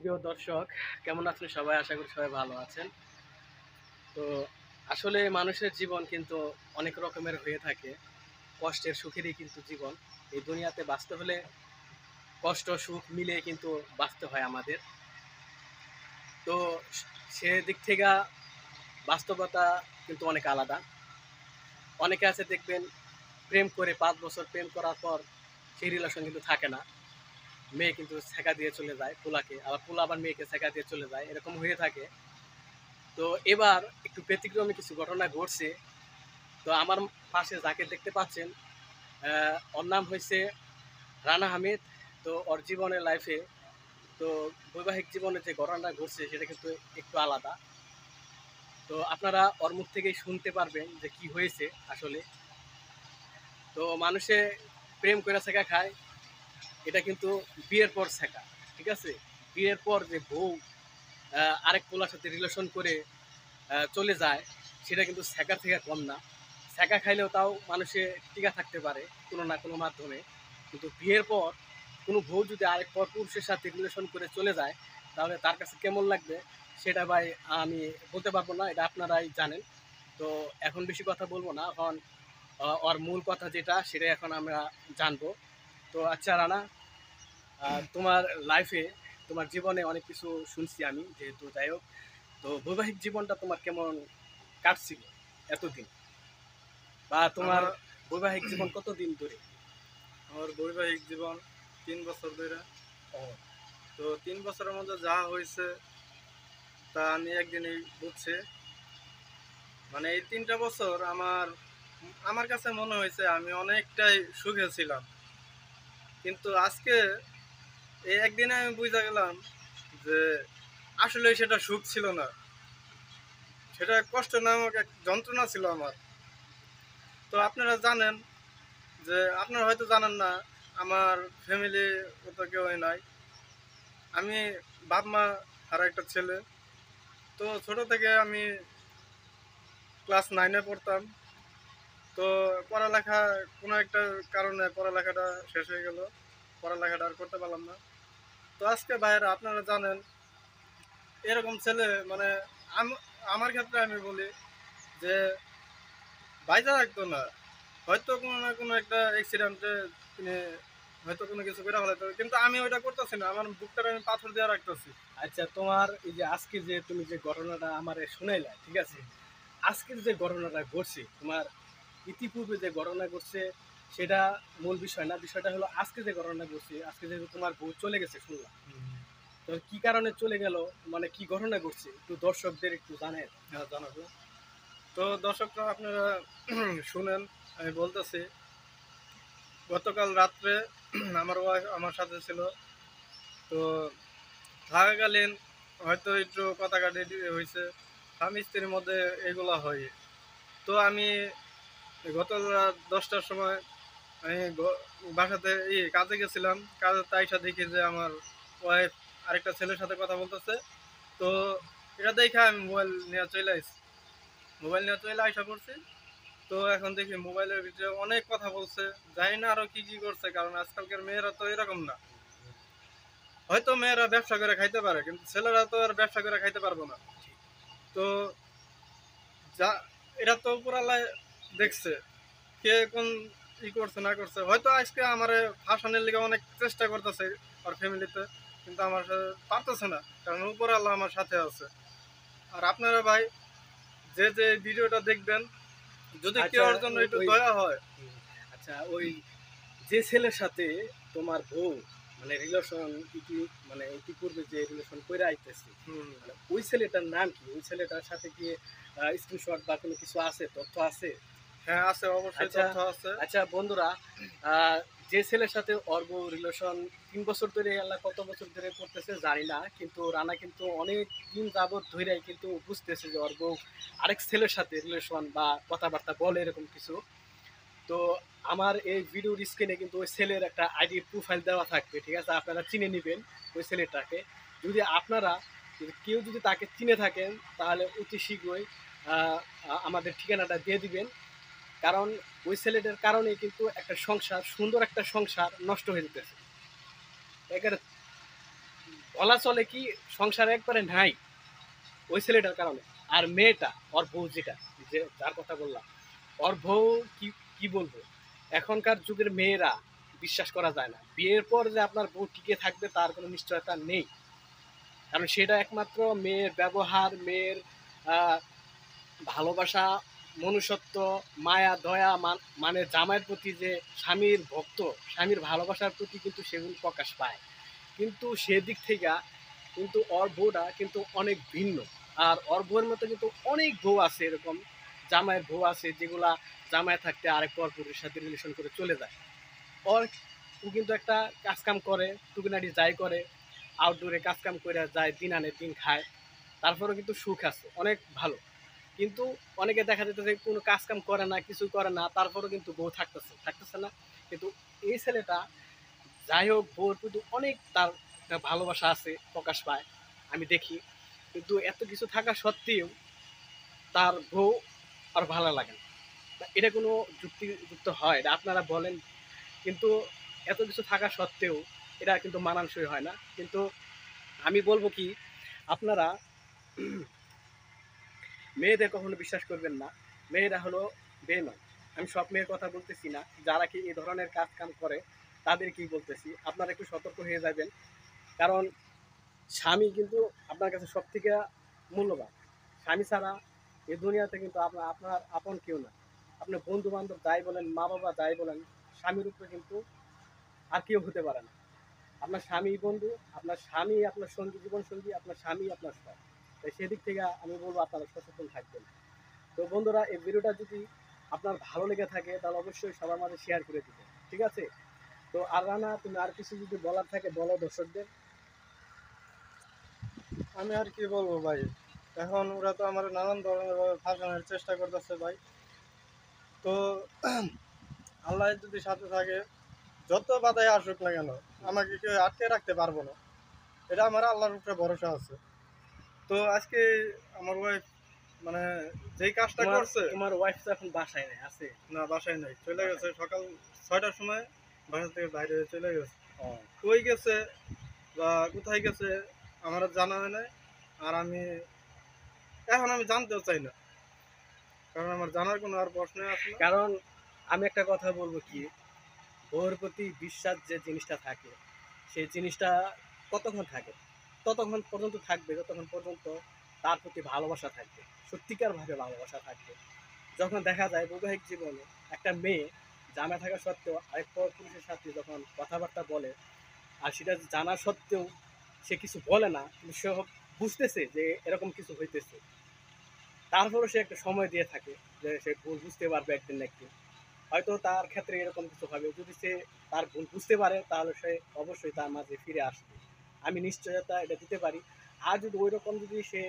প্রিয় দর্শক, কেমন আছেন সবাই? আশা করি সবাই ভালো আছেন। তো আসলে মানুষের জীবন কিন্তু অনেক রকমের হয়ে থাকে। কষ্টের সুখেরই কিন্তু জীবন। এই দুনিয়াতে বাঁচতে হলে কষ্ট সুখ মিলিয়ে কিন্তু বাঁচতে হয় আমাদের। তো সেদিক থেকে বাস্তবতা কিন্তু অনেক আলাদা। অনেকে আছে দেখবেন প্রেম করে ৫ বছর প্রেম করার পর সেই রিলেশন কিন্তু থাকে না। মেয়ে কিন্তু ছ্যাঁকা দিয়ে চলে যায় পোলাকে, আবার পোলা আবার মেয়েকে ছ্যাঁকা দিয়ে চলে যায়। এরকম হয়ে থাকে। তো এবার একটু ব্যতিক্রমী কিছু ঘটনা ঘটছে। তো আমার পাশে যাকে দেখতে পাচ্ছেন, ওর নাম হইছে রানা হামিদ। তো ওর জীবনের লাইফে তো বৈবাহিক জীবনে যে ঘটনাটা ঘটছে সেটা কিন্তু একটু আলাদা। তো আপনারা ওর মুখ থেকেই শুনতে পারবেন যে কি হয়েছে আসলে। তো মানুষে প্রেম করে ছেঁকা খায়, এটা কিন্তু বিয়ের পর ছেঁকা। ঠিক আছে? বিয়ের পর যে বউ আরেক পোলার সাথে রিলেশন করে চলে যায়, সেটা কিন্তু ছ্যাঁকার থেকে কম না। ছ্যাঁকা খাইলেও তাও মানুষে টিকা থাকতে পারে কোনো না কোনো মাধ্যমে। কিন্তু বিয়ের পর কোনো বউ যদি আরেক পরপুরুষের সাথে রিলেশন করে চলে যায়, তাহলে তার কাছে কেমন লাগবে সেটা ভাই আমি বলতে পারবো না, এটা আপনারাই জানেন। তো এখন বেশি কথা বলবো না, এখন ওর মূল কথা যেটা সেটাই এখন আমরা জানবো। তো আচ্ছা রানা, তোমার লাইফে তোমার জীবনে অনেক কিছু শুনছি আমি, যেহেতু যাই হোক, তো বৈবাহিক জীবনটা তোমার কেমন কাটছিল এতদিন, বা তোমার আমার বৈবাহিক জীবন কতদিন ধরে? আমার বৈবাহিক জীবন 3 বছর ধরে। ও, তো 3 বছরের মধ্যে যা হয়েছে তা আমি একদিনই বুঝছি। মানে এই 3টা বছর আমার আমার কাছে মনে হয়েছে আমি অনেকটাই সুখে ছিলাম, কিন্তু আজকে এই একদিনে আমি বুঝতে গেলাম যে আসলে সেটা সুখ ছিল না, সেটা কষ্ট নামক এক যন্ত্রণা ছিল আমার। তো আপনারা জানেন যে আপনারা হয়তো জানেন না, আমার ফ্যামিলি তো কেউই নাই। আমি বাপ মা আর একটা ছেলে। তো ছোট থেকে আমি ক্লাস 9-এ পড়তাম। তো পড়ালেখা কোনো একটা কারণে পড়ালেখাটা শেষ হয়ে গেল, পড়ালেখাটা আর করতে পারলাম না। তো আজকে ভাইয়েরা আপনারা জানেন এরকম ছেলে, মানে আমার ক্ষেত্রে আমি বলি যে বাইজা রাখতো না, হয়তো কোনো না কোনো একটা অ্যাক্সিডেন্টে তিনি হয়তো কোনো কিছু করে ফেলাইতো, কিন্তু আমি ওইটা করতেছি না, আমার বুকটাকে আমি পাথর দিয়ে রাখতেছি। আচ্ছা, তোমার এই যে আজকে যে তুমি যে ঘটনাটা আমারে শুনাইলা, ঠিক আছে, আজকের যে ঘটনাটা ঘটছে তোমার, ইতিপূর্বে যে ঘটনা ঘটছে সেটা মূল বিষয় না। বিষয়টা হলো আজকে যে ঘটনা ঘটছে, আজকে যেহেতু তোমার বউ চলে গেছে শুনলাম, তো কি কারণে চলে গেল, মানে কি ঘটনা ঘটছে একটু দর্শকদের একটু জানেন? হ্যাঁ, জানাবো। তো দর্শকরা আপনারা শুনেন, আমি বলতেছি। গতকাল রাত্রে আমার ওয়াইফ আমার সাথে ছিল। তো থাকাকালীন হয়তো একটু কথা কাটি হয়েছে, স্বামী স্ত্রীর মধ্যে এগুলো হয়। তো আমি গত রাত 10টার সময় আমি বাসাতে কাজে গেছিলাম, কাজে তাইসা দেখি যে আমার ওয়াইফ আরেকটা ছেলের সাথে কথা বলতেছে। তো এটা দেখে আমি মোবাইল নিয়ে চলে আসছি, মোবাইল নিয়ে চলে আসা করছি। তো এখন দেখি মোবাইলের ভিতরে অনেক কথা বলছে, জানি না আরো কি কি করছে, কারণ আজকালকার মেয়েরা তো এরকম না। হয়তো মেয়েরা ব্যবসা করে খাইতে পারে, কিন্তু ছেলেরা তো আর ব্যবসা করে খাইতে পারবো না। তো যা এরা তো উপরালায় দেখছে কে কোন করছে না করছে, হয়তো আজকে আমার ফাঁসানোর লিগে অনেক চেষ্টা করতেছে আর ফ্যামিলিতে, কিন্তু আমার সাথে পারতেছে না, কারণ উপরাল্লাহ আমার সাথে আছে। আর আপনারা ভাই যে যে ভিডিওটা দেখবেন, যদি কেউ আচ্ছা, ওর জন্য একটু ওই দয়া হয়। আচ্ছা, ওই যে ছেলের সাথে তোমার বউ মানে রিলেশন, ইতি মানে ইতিপূর্বে যে রিলেশন করে আইতেছে, হুম। মানে ওই ছেলেটার নাম কি? ওই ছেলেটার সাথে কি স্ক্রিনশট বা কোনো কিছু আছে, তথ্য আছে? হ্যাঁ, আছে, অবশ্যই আচ্ছা, তথ্য আছে। আচ্ছা বন্ধুরা, আহ, যে ছেলের সাথে অর্ব রিলেশন 3 বছর ধরে, আল্লাহ কত বছর ধরে করতেছে জানি না, কিন্তু রানা কিন্তু অনেক দিন যাবৎ ধরেই কিন্তু বুঝতেছে যে অর্ব আরেক ছেলের সাথে রিলেশন বা কথাবার্তা বলে এরকম কিছু। তো আমার এই ভিডিওর স্ক্রিনে কিন্তু ওই ছেলের একটা আইডি প্রোফাইল দেওয়া থাকবে, ঠিক আছে? আপনারা চিনে নেবেন ওই ছেলেটাকে। যদি আপনারা, যদি কেউ যদি তাকে চিনে থাকেন, তাহলে অতি শীঘ্রই আমাদের ঠিকানাটা দিয়ে দিবেন। কারণ ওই ছেলেটার কারণে কিন্তু একটা সংসার, সুন্দর একটা সংসার নষ্ট হয়ে যেতেছে। একেবারে বলা চলে কি সংসারে একবারে নাই ওই ছেলেটার কারণে। আর মেয়েটা ওর বউ যেটা, যে যার কথা বললাম, ওর বউ কি কি বলবো, এখনকার যুগের মেয়েরা বিশ্বাস করা যায় না। বিয়ের পর যে আপনার বউ টিকে থাকবে তার কোনো নিশ্চয়তা নেই। কারণ সেটা একমাত্র মেয়ের ব্যবহার, মেয়ের আহ, ভালোবাসা, মনুষ্যত্ব, মায়া দয়া, মানে জামাইয়ের প্রতি যে স্বামীর ভক্ত, স্বামীর ভালোবাসার প্রতি কিন্তু সেগুলো প্রকাশ পায়। কিন্তু সেদিক থেকে কিন্তু ওর বউটা কিন্তু অনেক ভিন্ন। আর ওর বউয়ের মতো কিন্তু অনেক বউ আছে এরকম, জামাইয়ের বউ আছে যেগুলা জামাই থাকতে আরেক পরপুরের সাথে রিলেশন করে চলে যায়। ওর ও কিন্তু একটা কাজকাম করে, টুকিনাটি যাই করে, আউটডোরে কাজকাম করে যায়, দিন আনে দিন খায়, তারপরেও কিন্তু সুখ আছে, অনেক ভালো। কিন্তু অনেকে দেখা যেত যে কোনো কাজ কাম করে না, কিছু করে না, তারপরেও কিন্তু বউ থাকতেছে না। কিন্তু এই ছেলেটা যাই হোক বউর প্রতি অনেক তার একটা ভালোবাসা আছে, প্রকাশ পায়, আমি দেখি। কিন্তু এত কিছু থাকা সত্ত্বেও তার বউ আর ভালো লাগে না। এটা কোনো যুক্তিযুক্ত হয়? এটা আপনারা বলেন। কিন্তু এত কিছু থাকা সত্ত্বেও এটা কিন্তু মানানসই হয় না। কিন্তু আমি বলবো কি, আপনারা মেয়েদের কখনো বিশ্বাস করবেন না। মেয়েরা হলো বেঈমান। আমি সব মেয়ের কথা বলতেছি না, যারা কি এই ধরনের কাজ কাম করে তাদের কি বলতেছি, আপনারা একটু সতর্ক হয়ে যাবেন। কারণ স্বামী কিন্তু আপনার কাছে সব থেকে মূল্যবান। স্বামী ছাড়া এই দুনিয়াতে কিন্তু আপনার আপনার আপন কেউ না। আপনার বন্ধু বান্ধব যাই বলেন, মা বাবা যাই বলেন, স্বামীর উপরে কিন্তু আর কেউ হতে পারে না। আপনার স্বামী বন্ধু, আপনার স্বামী আপনার সঙ্গী, জীবন সঙ্গী, আপনার স্বামী আপনার সব। তাই সেদিক থেকে আমি বলবো আপনারা সচেতন থাকবেন। তো বন্ধুরা, এই ভিডিওটা যদি আপনার ভালো লেগে থাকে তাহলে অবশ্যই সবার মাঝে শেয়ার করে দিবেন, ঠিক আছে? তো আর রানা, তুমি আর কিছু যদি বলার থাকে বলো দর্শকদের। আমি আর কি বলবো ভাই, এখন ওরা তো আমার নানান ধরনের ভাবে ফাঁসানোর চেষ্টা করতেছে ভাই। তো আল্লাহ যদি সাথে থাকে, যত বাধাই আসুক না কেন, আমাকে কেউ আটকে রাখতে পারবো না, এটা আমার আল্লাহর উপরে ভরসা আছে। তো আজকে আমার ওয়াইফ মানে যেই কাজটা তোমার করছে, তোমার ওয়াইফ তো এখন বাসায় নেই, আছে? না বাসায় নাই, চলে গেছে সকাল 6টার সময়, বাসা থেকে বাইরে হয়ে চলে গেছে। ও, কই গেছে বা কোথায় গেছে আমার আর জানা হয় নাই। আর এখন আমি জানতেও চাই না, কারণ আমার জানার কোনো আর প্রশ্নই আসে না। কারণ আমি একটা কথা বলবো কি, বউয়ের প্রতি বিশ্বাস যে জিনিসটা থাকে, সেই জিনিসটা কতক্ষণ থাকে? ততক্ষণ পর্যন্ত থাকবে যতক্ষণ পর্যন্ত তার প্রতি ভালোবাসা থাকবে, সত্যিকার ভাবে ভালোবাসা থাকবে। যখন দেখা যায় বৈবাহিক জীবনে একটা মেয়ে জানা থাকা সত্ত্বেও আরেক পুরুষের সাথে যখন কথাবার্তা বলে, আর সেটা জানা সত্ত্বেও সে কিছু বলে না, কিন্তু সে বুঝতেছে যে এরকম কিছু হইতেছে, তারপরও সে একটা সময় দিয়ে থাকে যে সে ভুল বুঝতে পারবে একদিন না একদিন। হয়তো তার ক্ষেত্রে এরকম কিছু হবে, যদি সে তার ভুল বুঝতে পারে তাহলে সে অবশ্যই তার মাঝে ফিরে আসবে, আমি নিশ্চয়তা এটা দিতে পারি। আর যদি ওই রকম যদি সে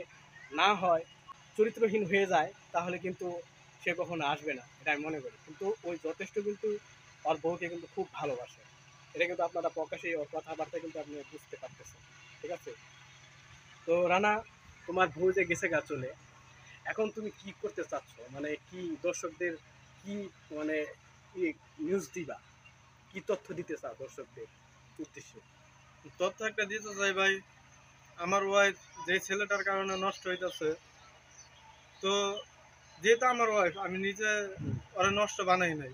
না হয়, চরিত্রহীন হয়ে যায়, তাহলে কিন্তু সে কখনো আসবে না, এটা আমি মনে করি। কিন্তু ওই যথেষ্ট কিন্তু ওর বউকে কিন্তু খুব ভালোবাসে, এটা কিন্তু আপনারা প্রকাশে ওর কথাবার্তা কিন্তু আপনি বুঝতে পারতেছেন, ঠিক আছে? তো রানা, তোমার বউ যে গেছে গা চলে, এখন তুমি কি করতে চাচ্ছ, মানে কি দর্শকদের কি, মানে নিউজ দিবা, কি তথ্য দিতে চাও দর্শকদের উদ্দেশ্যে? তথ্য একটা দিতে চাই ভাই, আমার ওয়াইফ যে ছেলেটার কারণে নষ্ট হইতেছে, তো যেহেতু আমার ওয়াইফ, আমি নিজে ওরা নষ্ট বানাই নাই।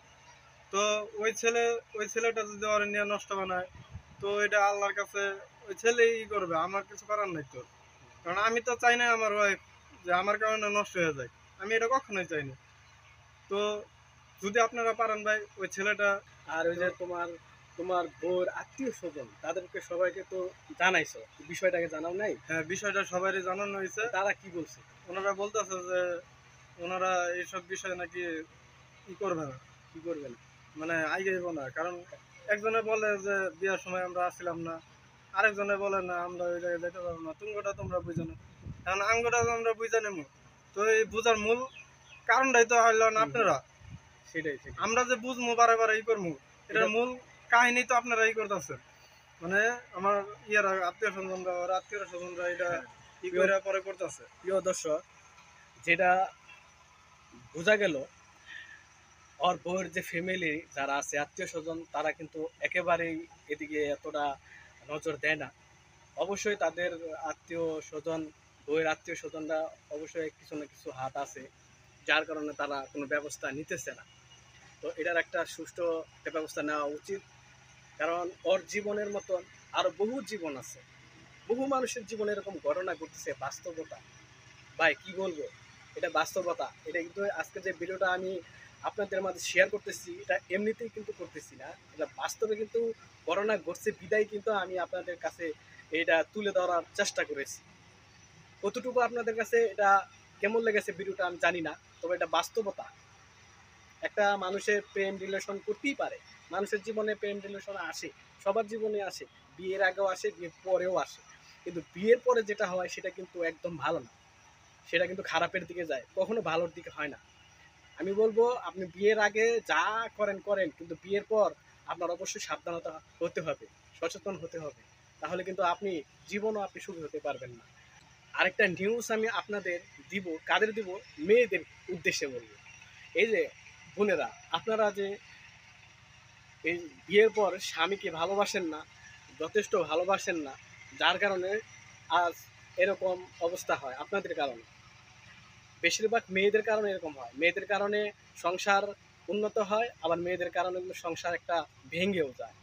তো ওই ছেলেটা যদি ওরা নিয়ে নষ্ট বানায়, তো এটা আল্লাহর কাছে ওই ছেলেই করবে, আমার কিছু করার নাই তো। কারণ আমি তো চাই না আমার ওয়াইফ যে আমার কারণে নষ্ট হয়ে যায়, আমি এটা কখনোই চাই না। তো যদি আপনারা পারেন ভাই ওই ছেলেটা, আর ওই যে তোমার তোমার বউর আত্মীয় স্বজন তাদেরকে সবাইকে তো জানাইছো, বিষয়টাকে জানাও নাই? হ্যাঁ বিষয়টা সবারই জানানো হয়েছে। তারা কি বলছে? ওনারা বলতেছে যে ওনারা এইসব বিষয় নাকি ই করবে না, কি করবে না? মানে আইগাইব না। কারণ একজনে বলে যে বিয়ার সময় আমরা আসছিলাম না, আরেকজনে বলে না আমরা ওই জায়গায় যেতে পারবো না, তুঙ্গটা তোমরা বুঝো না, কারণ আঙ্গটা আমরা বুঝে নেবো। তো এই বুঝার মূল কারণটাই তো হইল না আপনারা, সেটাই সেটাই। আমরা যে বুঝবো বারে বারে ই করবো, এটার মূল কাহিনী তো আপনারা ই করতেছেন। মানে আমার ইয়ারা আত্মীয় স্বজনরা, ওর আত্মীয় স্বজনরা এটা ই করে পরে করতেছে। প্রিয় দর্শক, যেটা বোঝা গেল, ওর বউয়ের যে ফ্যামিলি যারা আছে, আত্মীয় স্বজন, তারা কিন্তু একেবারেই এদিকে এতটা নজর দেয় না। অবশ্যই তাদের আত্মীয় স্বজন, বউয়ের আত্মীয় স্বজনরা অবশ্যই কিছু না কিছু হাত আছে, যার কারণে তারা কোনো ব্যবস্থা নিতেছে না। তো এটার একটা সুষ্ঠু একটা ব্যবস্থা নেওয়া উচিত, কারণ ওর জীবনের মতন আরো বহু জীবন আছে, বহু মানুষের জীবনে এরকম ঘটনা ঘটতেছে, বাস্তবতা। ভাই কি বলবো, এটা বাস্তবতা। এটা কিন্তু আজকে যে ভিডিওটা আমি আপনাদের মাঝে শেয়ার করতেছি, এটা এমনিতেই কিন্তু করতেছি না, এটা বাস্তবে কিন্তু ঘটনা ঘটছে বিদায় কিন্তু আমি আপনাদের কাছে এটা তুলে ধরার চেষ্টা করেছি। কতটুকু আপনাদের কাছে এটা কেমন লেগেছে ভিডিওটা আমি জানি না, তবে এটা বাস্তবতা। একটা মানুষের প্রেম রিলেশন করতেই পারে, মানুষের জীবনে প্রেম রিলেশন আসে, সবার জীবনে আসে, বিয়ের আগেও আসে, বিয়ের পরেও আসে। কিন্তু বিয়ের পরে যেটা হয় সেটা কিন্তু একদম ভালো না, সেটা কিন্তু খারাপের দিকে যায়, কখনো ভালোর দিকে হয় না। আমি বলবো আপনি বিয়ের আগে যা করেন করেন, কিন্তু বিয়ের পর আপনার অবশ্যই সাবধানতা হতে হবে, সচেতন হতে হবে, তাহলে কিন্তু আপনি জীবনও আপনি সুখী হতে পারবেন না। আরেকটা নিউজ আমি আপনাদের দিব, কাদের দিব, মেয়েদের উদ্দেশ্যে বলবো। এই যে বোনেরা, আপনারা যে এই বিয়ের পর স্বামীকে ভালোবাসেন না, যথেষ্ট ভালোবাসেন না, যার কারণে আজ এরকম অবস্থা হয় আপনাদের কারণে। বেশিরভাগ মেয়েদের কারণে এরকম হয়, মেয়েদের কারণে সংসার উন্নত হয়, আবার মেয়েদের কারণে কিন্তু সংসার একটা ভেঙেও যায়।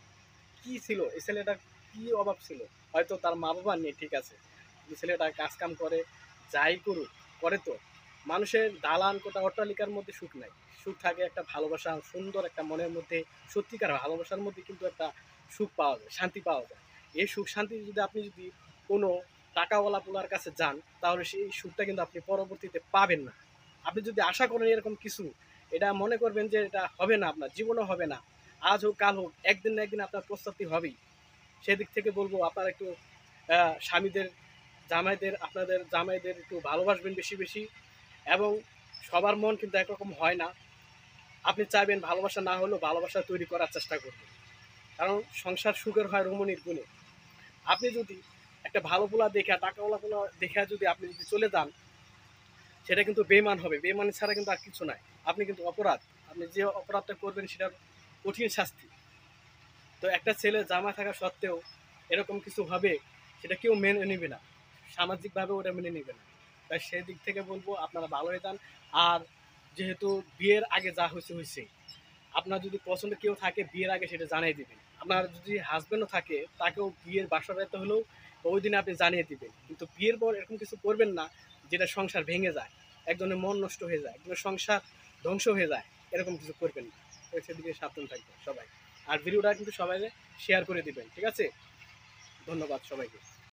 কি ছিল এই ছেলেটার, কি অভাব ছিল? হয়তো তার মা বাবা নেই, ঠিক আছে, কিন্তু ছেলেটা কাজ কাম করে, যাই করুক, করে তো। মানুষের দালান কোটা অট্টালিকার মধ্যে সুখ নাই, সুখ থাকে একটা ভালোবাসা, সুন্দর একটা মনের মধ্যে, সত্যিকার ভালোবাসার মধ্যে কিন্তু একটা সুখ পাওয়া যায়, শান্তি পাওয়া যায়। এই সুখ শান্তি যদি আপনি যদি কোনো টাকাওয়ালা পোলার কাছে যান, তাহলে সেই সুখটা কিন্তু আপনি পরবর্তীতে পাবেন না। আপনি যদি আশা করেন এরকম কিছু, এটা মনে করবেন যে এটা হবে না, আপনার জীবনও হবে না। আজ হোক কাল হোক, একদিন না একদিন আপনার প্রস্তুতি হবেই। সেদিক থেকে বলবো আপনারা একটু স্বামীদের, জামাইদের, আপনাদের জামাইদের একটু ভালোবাসবেন বেশি বেশি। এবং সবার মন কিন্তু একরকম হয় না, আপনি চাইবেন ভালোবাসা না হলেও ভালোবাসা তৈরি করার চেষ্টা করবেন, কারণ সংসার সুখের হয় রমণীর গুণে। আপনি যদি একটা ভালো পোলা দেখা, টাকাওয়ালা পোলা দেখা যদি আপনি যদি চলে যান, সেটা কিন্তু বেইমান হবে, বেইমানি ছাড়া কিন্তু আর কিছু নাই। আপনি কিন্তু অপরাধ, আপনি যে অপরাধটা করবেন সেটার কঠিন শাস্তি। তো একটা ছেলে জামা থাকা সত্ত্বেও এরকম কিছু হবে, সেটা কেউ মেনে নেবে না, সামাজিকভাবে ওটা মেনে নেবে না। তাই সেই দিক থেকে বলবো আপনারা ভালো হয়ে যান। আর যেহেতু বিয়ের আগে যা হয়েছে হয়েছে, আপনার যদি পছন্দ কেউ থাকে বিয়ের আগে সেটা জানিয়ে দিবেন। আপনার যদি হাজবেন্ডও থাকে তাকেও বিয়ের বাসা বাড়িতে হলেও ওই দিনে আপনি জানিয়ে দিবেন। কিন্তু বিয়ের পর এরকম কিছু করবেন না যেটা সংসার ভেঙে যায়, একজনের মন নষ্ট হয়ে যায়, একজনের সংসার ধ্বংস হয়ে যায়, এরকম কিছু করবেন না। তো সেদিকে সাবধান থাকবেন সবাই। আর ভিডিওটা কিন্তু সবাই শেয়ার করে দিবেন, ঠিক আছে? ধন্যবাদ সবাইকে।